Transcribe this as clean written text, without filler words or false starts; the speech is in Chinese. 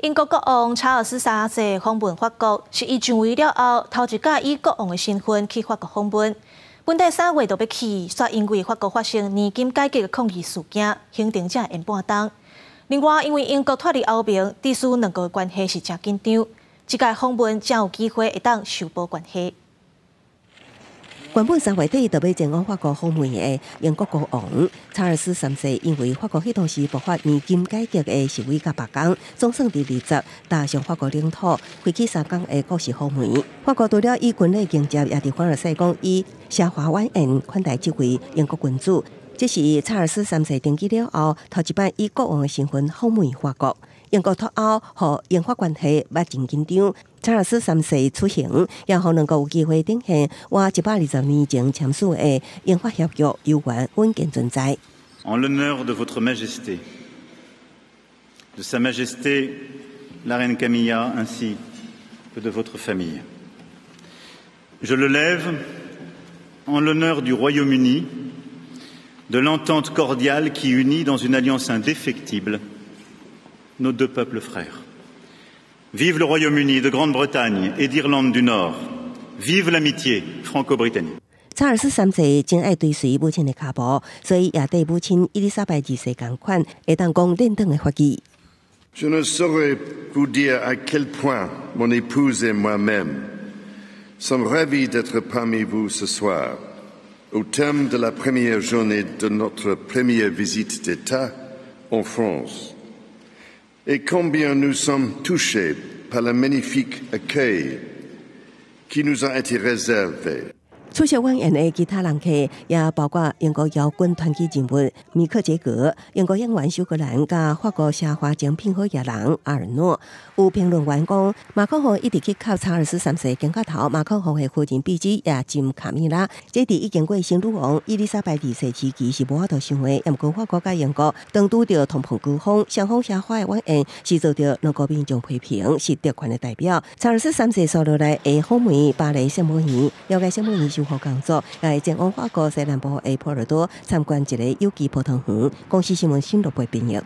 英国国王查尔斯三世访问法国，是伊上位了后头一届以国王的身份去法国访问。本地3月就要去，却因为法国发生年金改革的抗议事件，行程才延半冬。另外，因为英国脱离欧盟，地区两国的关系是真紧张，这届访问才有机会会当修补关系。 原本3月底就要前往法国访问的英国国王查尔斯3世，因为法国迄当时爆发年金改革的示威甲罢工，总算伫20踏上法国领土，开启3天的国事访问。法国除了以军礼迎接，也伫凡尔赛宫以奢华晚宴款待这位英国君主。这是查尔斯3世登基了后头一摆以国王的身份访问法国。英国脱欧，和英法关系密真紧张。 查尔斯3世出行，也让两国有机会展现我120年前签署的英法协约悠远稳健存在。En l'honneur de votre Majesté, de Sa Majesté la Reine Camilla ainsi que de votre famille, je le lève en l'honneur du Royaume-Uni, de l'entente cordiale qui unit dans une alliance indéfectible nos deux peuples frères. Vive le Royaume-Uni de Grande-Bretagne et d'Irlande du Nord. Vive l'amitié franco-britannique. 查尔斯3世真爱追随母亲的脚步，所以也对母亲伊丽莎白2世同款，会当讲认同的法语。 Je ne saurais vous dire à quel point mon épouse et moi-même sommes ravis d'être parmi vous ce soir, au terme de la première journée de notre première visite d'État en France. Et combien nous sommes touchés par le magnifique accueil qui nous a été réservé. 出席晚宴的其他人客也包括英国摇滚团体人物米克杰格、英国演员休格兰、甲法国奢华精品好野人阿尔诺。有评论员讲，马克宏一直去靠查尔斯3世跟脚头，马克宏的夫人比之也真卡米拉。这伫已经过新女王伊丽莎白2世时期是无法度想的，也毋过法国甲英国当拄着通膨高峰，双方奢华的晚宴是遭到两国民众批评是特权的代表。查尔斯3世所落来的访问巴黎圣母院，了解圣母院修复工作，来前往法国西南部的波尔多参观一个有机泡汤园。公司新闻新闻部编译。